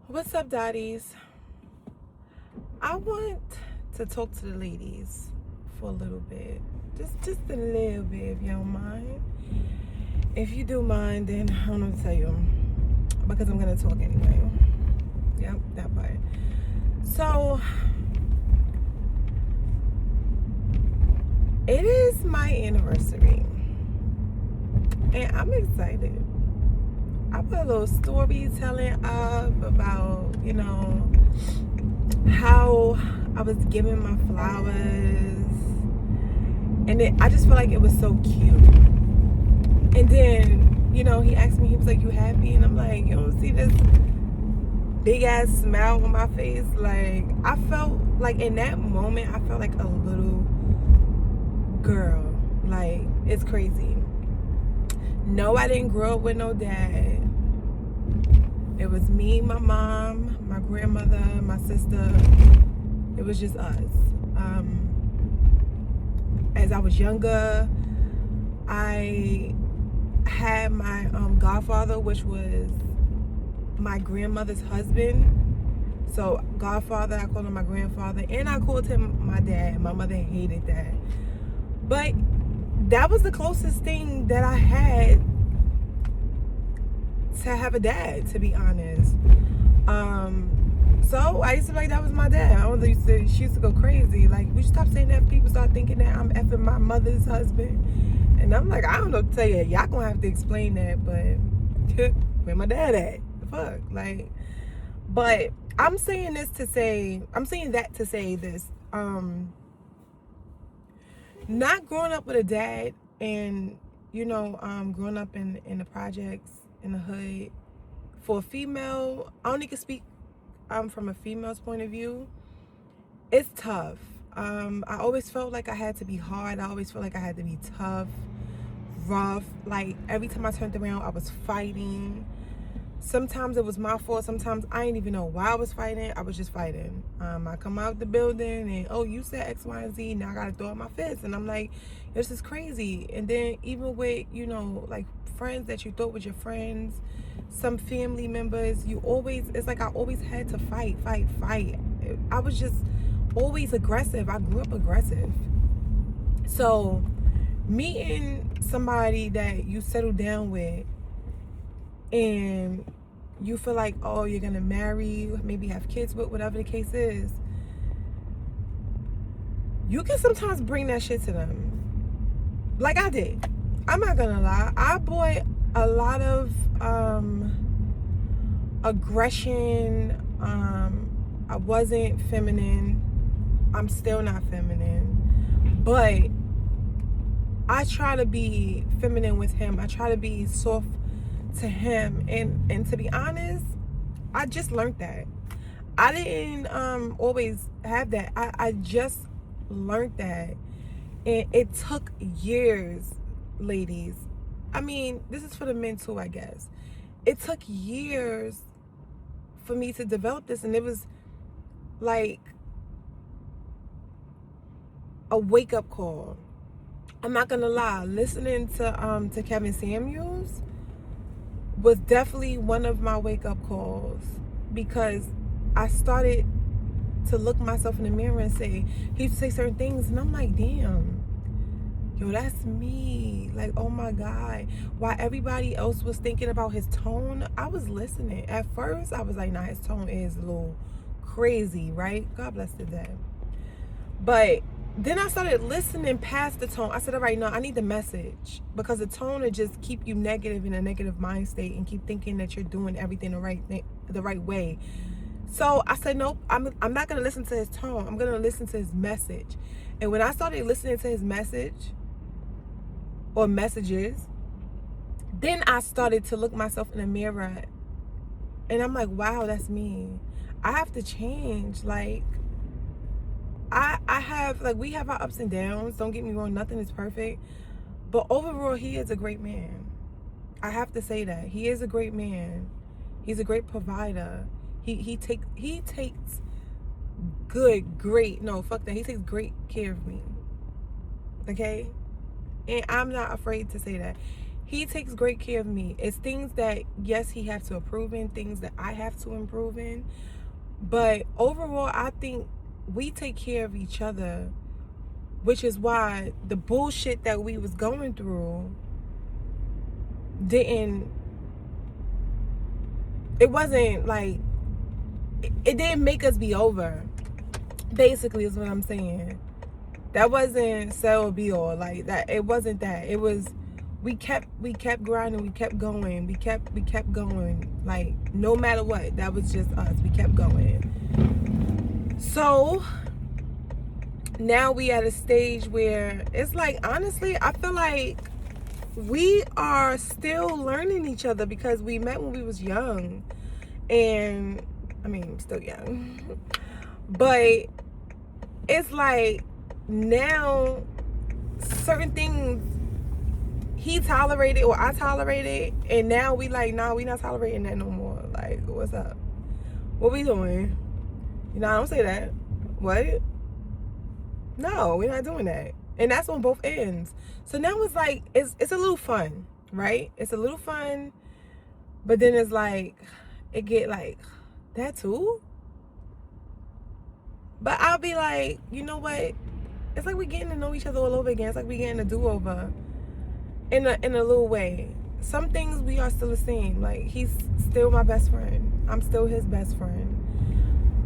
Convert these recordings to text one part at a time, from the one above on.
What's up, daddies? I want to talk to the ladies for a little bit. Just a little bit, if you don't mind. If you do mind, then I don't know what to tell you. Because I'm gonna talk anyway. Yep, that part. So it is my anniversary. And I'm excited. I put a little storytelling up about, how I was giving my flowers. And I just feel like it was so cute. And then, he asked me, he was like, "You happy?" And I'm like, "You don't see this big ass smile on my face?" Like, I felt like in that moment, I felt like a little girl. Like, it's crazy. No, I didn't grow up with no dad. It was me, my mom, my grandmother, my sister. It was just us. As I was younger, I had my godfather, which was my grandmother's husband. So godfather, I called him my grandfather, and I called him my dad. My mother hated that. But that was the closest thing that I had to have a dad, to be honest. So I used to be like, that was my dad. She used to go crazy. Like, we should stop saying that. People start thinking that I'm effing my mother's husband. And I'm like, I don't know what to tell you. Y'all gonna have to explain that, but where my dad at? The fuck? Like, but I'm saying that to say this. Not growing up with a dad and, growing up in the projects, in the hood, for a female, I only can speak from a female's point of view. It's tough. I always felt like I had to be hard. I always felt like I had to be tough, rough. Like, every time I turned around, I was fighting. Sometimes it was my fault. Sometimes I didn't even know why I was fighting. I was just fighting. I come out the building and, oh, you said X, Y, and Z. Now I got to throw up my fist. And I'm like, this is crazy. And then even with, like friends that you thought was your friends, some family members, it's like I always had to fight. I was just always aggressive. I grew up aggressive. So meeting somebody that you settle down with and you feel like, oh, you're gonna marry, maybe have kids with, whatever the case is, you can sometimes bring that shit to them. Like I did. I'm not gonna lie. I brought a lot of aggression. I wasn't feminine. I'm still not feminine. But I try to be feminine with him. I try to be soft to him. And to be honest, I just learned that. I didn't always have that. I just learned that. And it took years, ladies. I mean, this is for the men too, I guess. It took years for me to develop this, and it was like a wake-up call. I'm not gonna lie, listening to Kevin Samuels was definitely one of my wake-up calls, because I started to look myself in the mirror and say, he used to say certain things, and I'm like, damn, yo, that's me. Like, oh my God. While everybody else was thinking about his tone, I was listening. At first, I was like, nah, his tone is a little crazy, right? God bless the dead. But then I started listening past the tone. I said, all right, no, I need the message, because the tone will just keep you negative, in a negative mind state, and keep thinking that you're doing everything the right way. So I said, nope, I'm not going to listen to his tone. I'm going to listen to his message. And when I started listening to his message or messages, then I started to look myself in the mirror, and I'm like, wow, that's me. I have to change. Like, I have, like, we have our ups and downs. Don't get me wrong. Nothing is perfect. But overall, he is a great man. I have to say that. He is a great man. He's a great provider. He takes he takes great care of me. Okay? And I'm not afraid to say that. He takes great care of me. It's things that, yes, he has to improve in, things that I have to improve in. But overall, I think we take care of each other, which is why the bullshit that we was going through it wasn't like, it didn't make us be over, basically, is what I'm saying. That wasn't so be all like that. It wasn't that. It was, we kept grinding, we kept going, we kept going, like no matter what. That was just us. We kept going. So now we at a stage where it's like, honestly, I feel like we are still learning each other, because we met when we was young, and I mean, still young, but it's like now certain things he tolerated or I tolerated, and now we like, nah, we not tolerating that no more. Like, what's up? What we doing? You know, I don't say that. What? No, we're not doing that. And that's on both ends. So now it's like, it's a little fun, right? It's a little fun, but then it's like, it get like, that too? But I'll be like, you know what? It's like we're getting to know each other all over again. It's like we're getting a do-over in a little way. Some things we are still the same. Like, he's still my best friend. I'm still his best friend.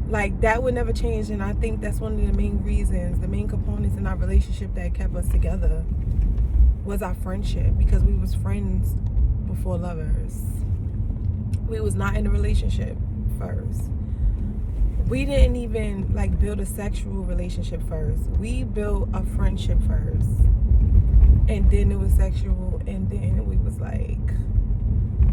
Like, that would never change, and I think that's one of the main reasons, the main components in our relationship that kept us together was our friendship, because we was friends before lovers. We was not in a relationship first. We didn't even like build a sexual relationship first. We built a friendship first, and then it was sexual, and then we was like,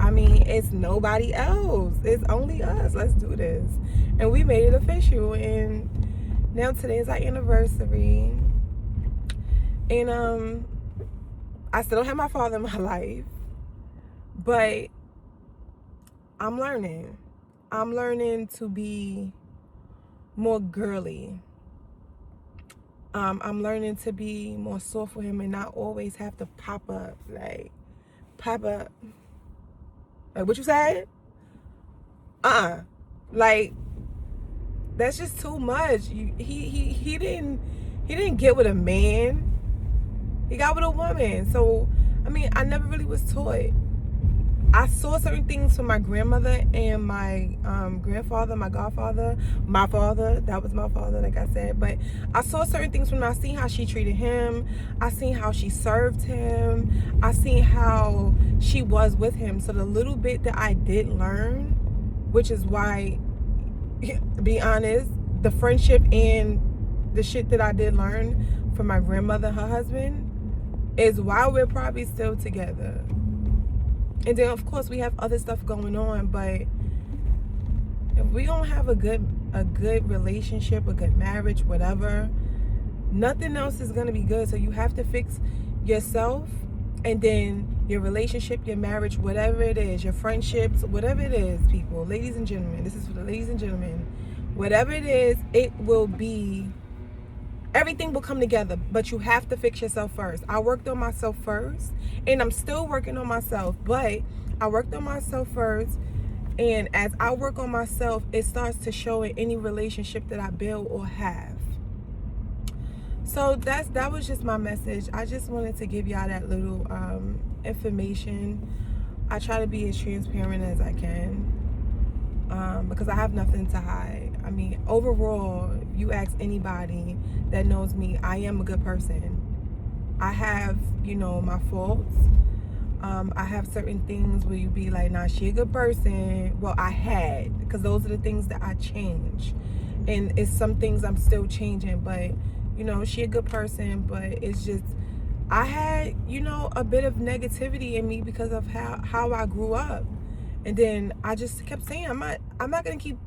I mean, it's nobody else. It's only us. Let's do this. And we made it official. And now today is our anniversary. And I still don't have my father in my life, but I'm learning. I'm learning to be more girly. I'm learning to be more soft with him and not always have to pop up. Like, what you said? Like, that's just too much. He didn't get with a man. He got with a woman. So, I mean, I never really was taught. I saw certain things from my grandmother and my grandfather, my godfather, my father. That was my father, like I said. But I saw certain things from him. I seen how she treated him. I seen how she served him. I seen how she was with him. So the little bit that I did learn, which is why, to be honest, the friendship and the shit that I did learn from my grandmother and her husband is why we're probably still together. And then, of course, we have other stuff going on, but if we don't have a good relationship, a good marriage, whatever, nothing else is going to be good. So you have to fix yourself, and then your relationship, your marriage, whatever it is, your friendships, whatever it is, people, ladies and gentlemen, this is for the ladies and gentlemen, whatever it is, it will be, everything will come together, but you have to fix yourself first. I worked on myself first, and I'm still working on myself, but I worked on myself first, and as I work on myself, it starts to show in any relationship that I build or have. So that was just my message. I just wanted to give y'all that little information. I try to be as transparent as I can, because I have nothing to hide. I mean, overall, you ask anybody that knows me, I am a good person. I have, my faults. I have certain things where you be like, nah, she a good person. Well, I had, because those are the things that I changed. And it's some things I'm still changing, but, she a good person, but it's just, I had, a bit of negativity in me because of how I grew up. And then I just kept saying, I'm not going to keep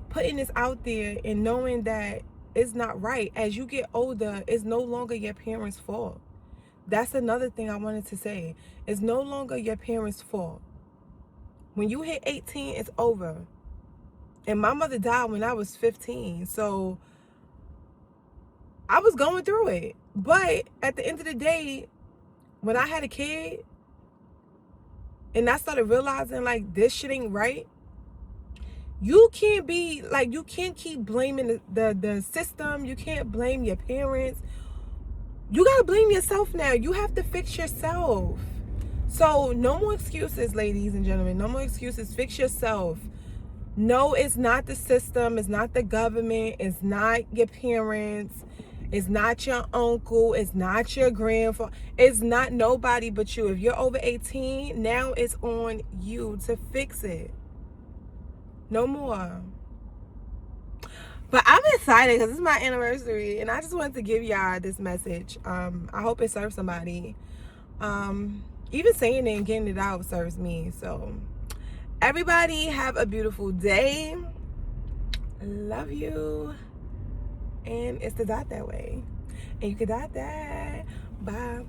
putting this out there and knowing that it's not right. As you get older, it's no longer your parents' fault. That's another thing I wanted to say. It's no longer your parents' fault. When you hit 18, it's over. And my mother died when I was 15. So I was going through it. But at the end of the day, when I had a kid, and I started realizing like this shit ain't right, you can't be like, you can't keep blaming the system. You can't blame your parents. You gotta blame yourself now. You have to fix yourself. So no more excuses, ladies and gentlemen. No more excuses. Fix yourself. No, it's not the system. It's not the government. It's not your parents. It's not your uncle. It's not your grandfather. It's not nobody but you. If you're over 18, now it's on you to fix it. No more. But I'm excited because it's my anniversary, and I just wanted to give y'all this message. I hope it serves somebody. Even saying it and getting it out serves me. So everybody have a beautiful day. Love you. And it's the Dot That way. And you can dot that. Bye.